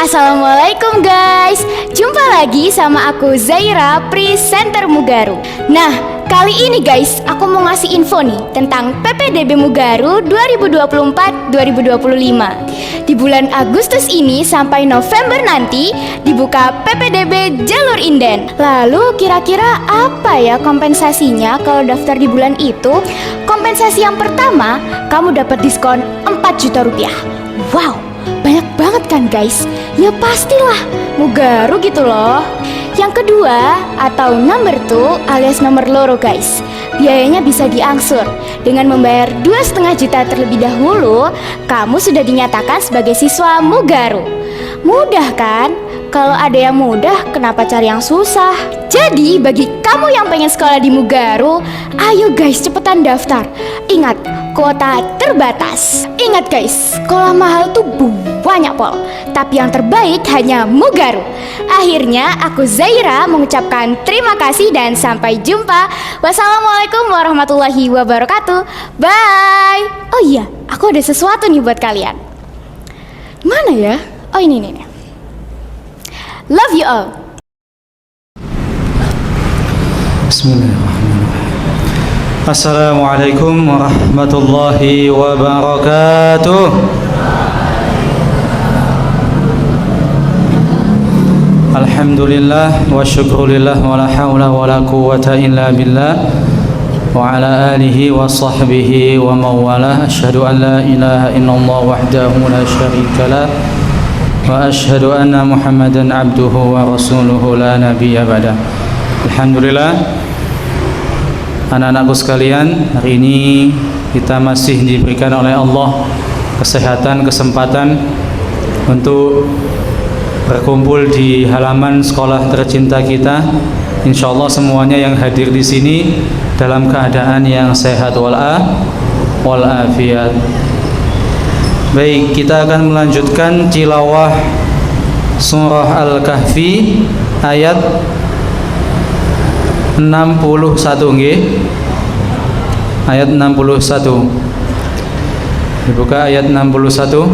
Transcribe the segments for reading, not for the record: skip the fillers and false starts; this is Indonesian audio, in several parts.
Assalamualaikum guys, jumpa lagi sama aku Zaira, presenter Mugaru. Nah, kali ini guys, aku mau ngasih info nih tentang PPDB Mugaru 2024-2025. Di bulan Agustus ini sampai November nanti dibuka PPDB Jalur Inden. Lalu kira-kira apa ya kompensasinya kalau daftar di bulan itu? Kompensasi yang pertama, kamu dapat diskon 4 juta rupiah. Wow, banyak banget kan guys? Ya pastilah, Mugaru gitu loh. Yang kedua, atau number 2 alias nomor loro guys. Biayanya bisa diangsur. Dengan membayar 2,5 juta terlebih dahulu, kamu sudah dinyatakan sebagai siswa Mugaru. Mudah kan? Kalau ada yang mudah, kenapa cari yang susah? Jadi, bagi kamu yang pengen sekolah di Mugaru, ayo guys cepetan daftar. Ingat, kuota terbatas. Ingat guys, sekolah mahal tuh banyak pol, tapi yang terbaik hanya Mugaru. Akhirnya aku Zaira mengucapkan terima kasih dan sampai jumpa. Wassalamualaikum warahmatullahi wabarakatuh. Bye. Oh iya, aku ada sesuatu nih buat kalian. Mana ya? Oh ini nih. Love you all. Bismillahirrahmanirrahim. Assalamualaikum warahmatullahi wabarakatuh. Alhamdulillah wa syukrulillah wa la hawla wa la quwwata illa billah wa ala alihi wa sahbihi wa mawalah. Asyhadu an la ilaha illallah wahdahu la syarika lah wa asyhadu anna Muhammadan abduhu wa rasuluhu la nabiyya ba'dah. Alhamdulillah, anak-anakku sekalian, hari ini kita masih diberikan oleh Allah kesehatan, kesempatan untuk berkumpul di halaman sekolah tercinta kita. Insyaallah semuanya yang hadir di sini dalam keadaan yang sehat walafiat. Baik, kita akan melanjutkan tilawah surah Al-Kahfi ayat 61 nggih. Ayat 61. Dibuka ayat 61.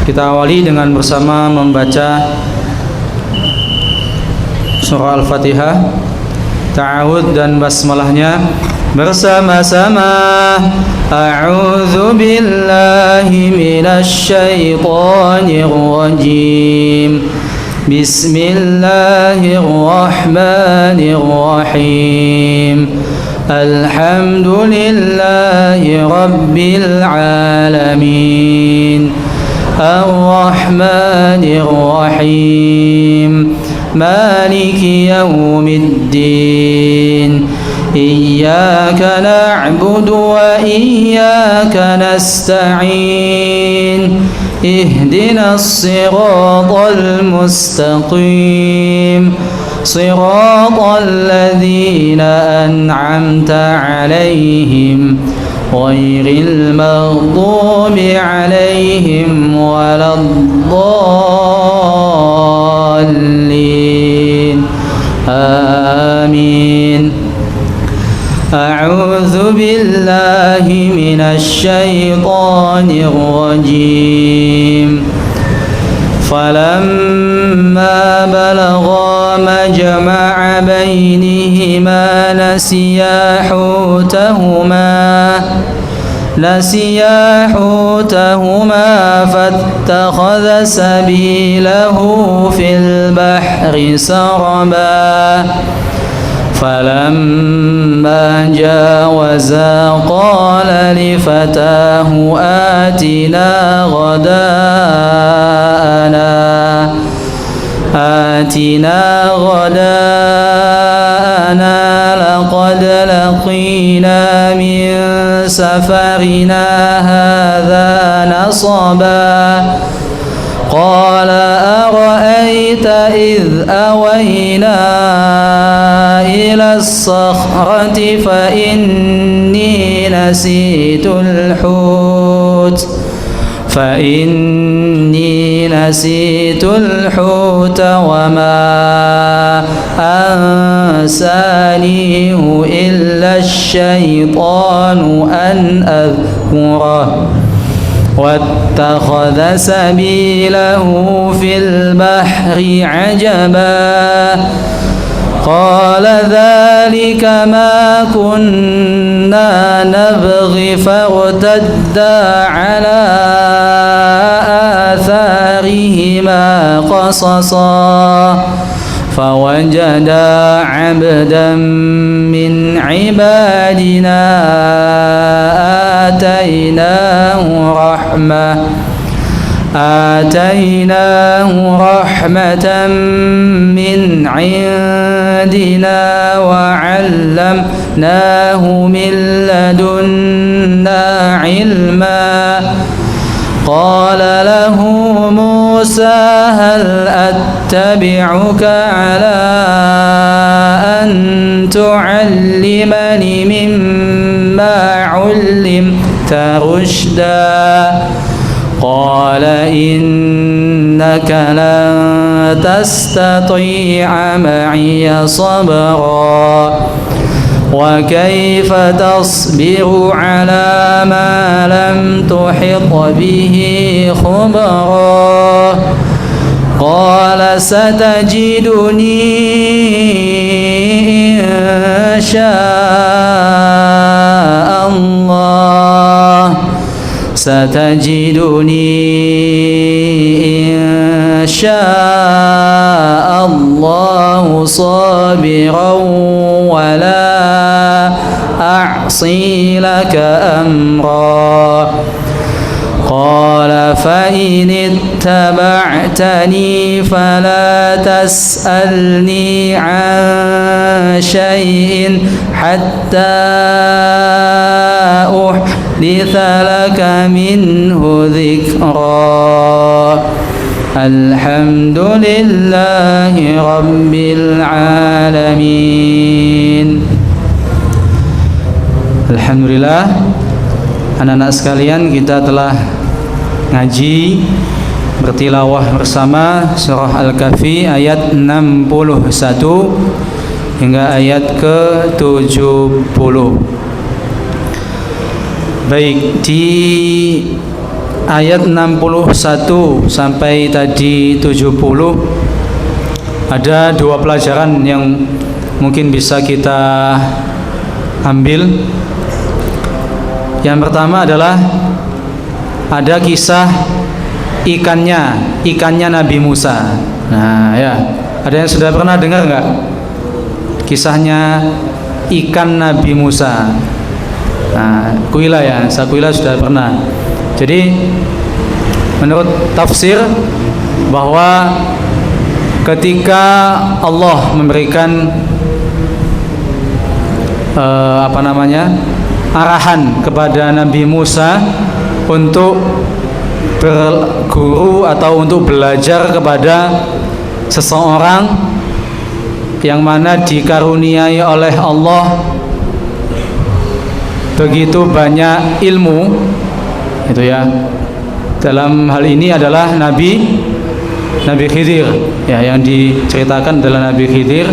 Kita awali dengan bersama membaca surah Al-Fatihah, ta'awudz dan basmalahnya bersama-sama. A'udzu billahi minasy syaithanir rajim. Bismillahirrahmanirrahim. Alhamdulillahi rabbil alamin. Ar-Rahmanir-Rahim. Maliki yaumiddin. Iyyaka na'budu wa iyyaka nasta'in. Ihdinas siratal mustaqim. Siratal ladzina an'amta 'alaihim ghairil maghdubi 'alaihim waladdallin. Amin. A'udzu billahi minasy syaithanir rajim. Falamma balagha majma'a bainihima nasiya hutahuma fattakhadha sabilahu fil bahri saraba. فلما جاوزا قال لفتاه آتنا غداءنا لقد لقينا من سفرنا هذا نصبا. قال أرأيت إذ أوينا إلى الصخرة فإني نسيت الحوت وما أنسانيه إلا الشيطان أن أذكره واتخذ سبيله في البحر عجبا قال ذلك ما كنا نبغي فارتدا على آثارهما قصصا فوجدا عبدا من عبادنا آتيناه رحمة من عندنا وعلمناه من لدنا علما قال له موسى هل أتبعك على أن تعلمني مما علمت رشدا قال إنك لن تستطيع معي صبرا وكيف تصبر على ما لم تحط به خبرا قال ستجدني إن شاء الله إن شاء الله صابرا ولا أعصي لك أمرا قال فإن اتبعتني فلا تسألني عن شيء حتى أحدث لك منه ذكرا الحمد لله رب العالمين. Alhamdulillah, anak-anak sekalian, kita telah ngaji bertilawah bersama surah Al-Kahfi ayat 61 hingga ayat ke-70. Baik, di ayat 61 sampai tadi 70 ada dua pelajaran yang mungkin bisa kita ambil. Yang pertama adalah ada kisah ikannya Nabi Musa. Nah ya, ada yang sudah pernah dengar nggak kisahnya ikan Nabi Musa? Nah, Kuila ya, Sakuila sudah pernah. Jadi menurut tafsir bahwa ketika Allah memberikan arahan kepada Nabi Musa untuk berguru atau untuk belajar kepada seseorang yang mana dikaruniai oleh Allah begitu banyak ilmu, itu ya. Dalam hal ini adalah Nabi Khidir ya, yang diceritakan adalah Nabi Khidir.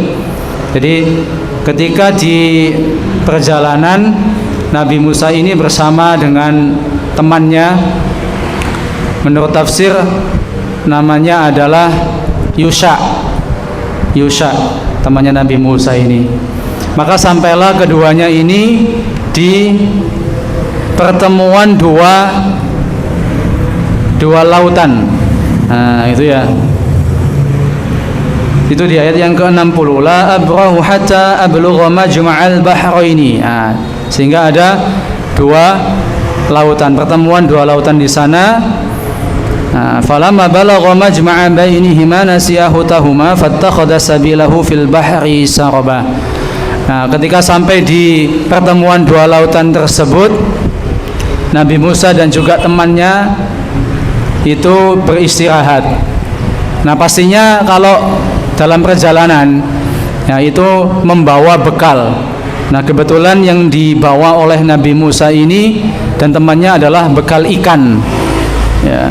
Jadi ketika di perjalanan Nabi Musa ini bersama dengan temannya, menurut tafsir namanya adalah Yusha, temannya Nabi Musa ini. Maka sampailah keduanya ini di pertemuan dua lautan. Nah, itu ya. Itu di ayat yang ke-60, la abrahu hatta ablugha majma'al bahraini. Sehingga ada dua lautan, pertemuan dua lautan di sana. Falamma balagha majma'a bainihima nasiya hutahuma fattakhadha sabilahu fil bahri saraba. Nah, ketika sampai di pertemuan dua lautan tersebut, Nabi Musa dan juga temannya itu beristirahat. Nah, pastinya kalau dalam perjalanan ya itu membawa bekal. Nah, kebetulan yang dibawa oleh Nabi Musa ini dan temannya adalah bekal ikan. Ya,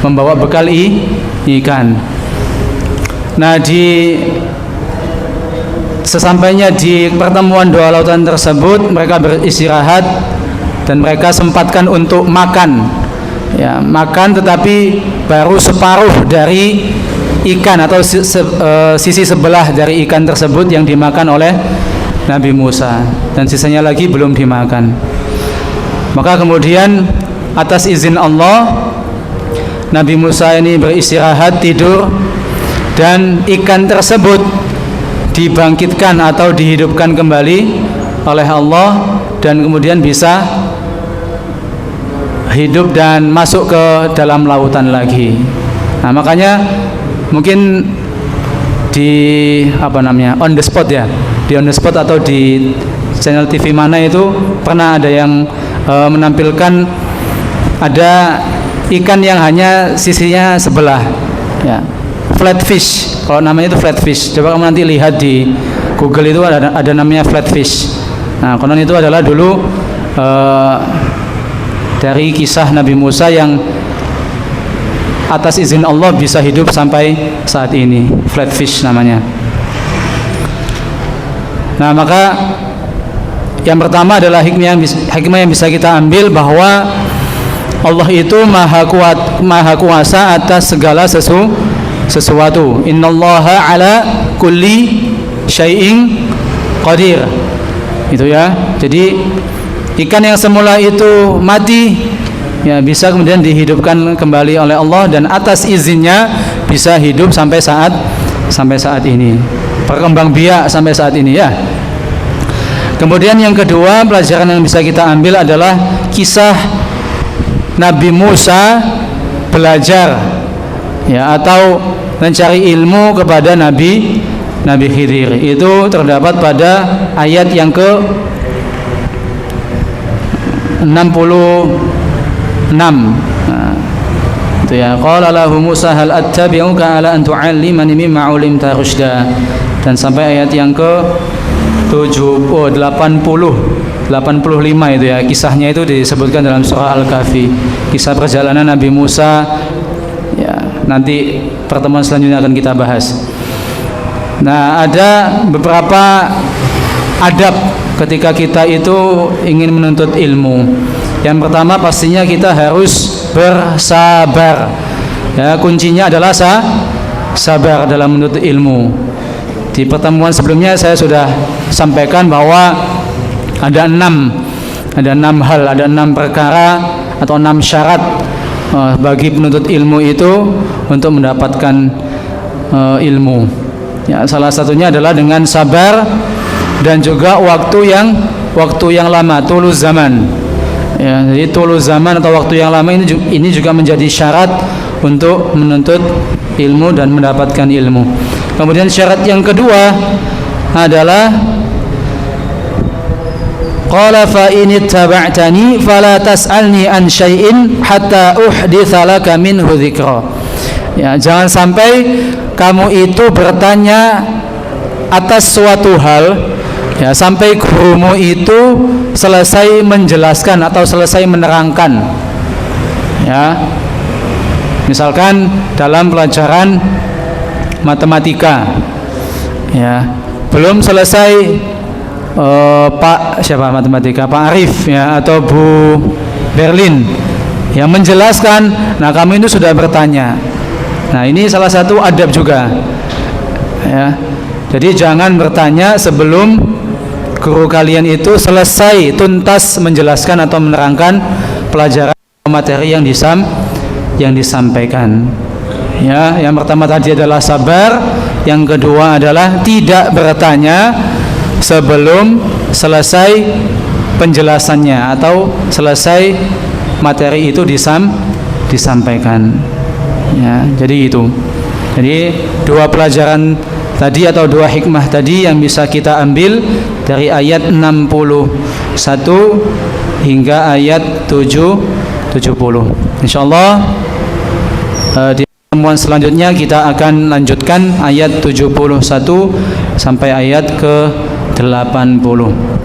membawa bekal ikan. Nah, sesampainya di pertemuan dua lautan tersebut, mereka beristirahat dan mereka sempatkan untuk makan Ya, makan tetapi baru separuh dari ikan atau sisi sebelah dari ikan tersebut yang dimakan oleh Nabi Musa, dan sisanya lagi belum dimakan. Maka kemudian atas izin Allah, Nabi Musa ini beristirahat, tidur, dan ikan tersebut dibangkitkan atau dihidupkan kembali oleh Allah, dan kemudian bisa hidup dan masuk ke dalam lautan lagi. Nah, makanya mungkin di on the spot ya, di on the spot atau di channel TV mana itu pernah ada yang menampilkan ada ikan yang hanya sisinya sebelah, ya, flatfish. Kalau namanya itu flatfish, coba kamu nanti lihat di Google, itu ada namanya flatfish. Nah, konon itu adalah dulu dari kisah Nabi Musa yang atas izin Allah bisa hidup sampai saat ini. Flatfish namanya. Nah, maka yang pertama adalah hikmah yang bisa kita ambil bahwa Allah itu maha kuasa atas segala sesuatu. Innallaha ala kulli syai'in qadir. Itu ya. Jadi ikan yang semula itu mati, ya, bisa kemudian dihidupkan kembali oleh Allah, dan atas izinnya bisa hidup sampai saat ini, berkembang biak sampai saat ini, ya. Kemudian yang kedua, pelajaran yang bisa kita ambil adalah kisah Nabi Musa belajar, ya, atau mencari ilmu kepada Nabi Khidir. Itu terdapat pada ayat yang ke 66. Nah, itu ya, qala lahu Musa hal attabi'uka ala an tu'allimani mimma 'ulimta rusyda, dan sampai ayat yang ke 85 itu ya. Kisahnya itu disebutkan dalam surah Al-Kahfi, kisah perjalanan Nabi Musa, ya, nanti pertemuan selanjutnya akan kita bahas. Nah, ada beberapa adab ketika kita itu ingin menuntut ilmu. Yang pertama pastinya kita harus bersabar, ya, kuncinya adalah sabar dalam menuntut ilmu. Di pertemuan sebelumnya saya sudah sampaikan bahwa ada 6 hal, ada 6 perkara atau 6 syarat bagi penuntut ilmu itu untuk mendapatkan ilmu. Ya, salah satunya adalah dengan sabar dan juga waktu yang lama, tulus zaman. Ya, jadi tulus zaman atau waktu yang lama ini juga menjadi syarat untuk menuntut ilmu dan mendapatkan ilmu. Kemudian syarat yang kedua adalah qala fa in ittaba'tani fala tas'alni an syai'in hatta uhditsa laka minhu dzikra. Ya, jangan sampai kamu itu bertanya atas suatu hal, ya, sampai gurumu itu selesai menjelaskan atau selesai menerangkan. Ya, misalkan dalam pelajaran matematika, ya, belum selesai Pak Arif, ya, atau Bu Berlin yang menjelaskan, nah kamu itu sudah bertanya. Nah, ini salah satu adab juga, ya. Jadi jangan bertanya sebelum guru kalian itu selesai tuntas menjelaskan atau menerangkan pelajaran materi yang disampaikan. Ya, yang pertama tadi adalah sabar, yang kedua adalah tidak bertanya sebelum selesai penjelasannya atau selesai materi itu disampaikan. Ya, jadi itu. Jadi 2 pelajaran tadi atau 2 hikmah tadi yang bisa kita ambil dari ayat 61 hingga ayat 70. Insyaallah di pertemuan selanjutnya kita akan lanjutkan ayat 71 sampai ayat ke 80.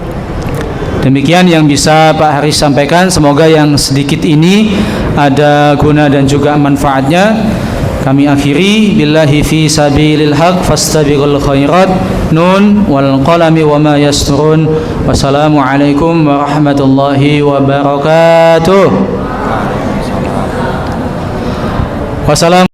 Demikian yang bisa Pak Haris sampaikan. Semoga yang sedikit ini ada guna dan juga manfaatnya. Kami akhiri, billahi fi sabilil haq fastabiqul khairat. Nun wal qalami wama yasturun. Wassalamualaikum warahmatullahi wabarakatuh. Wassalam.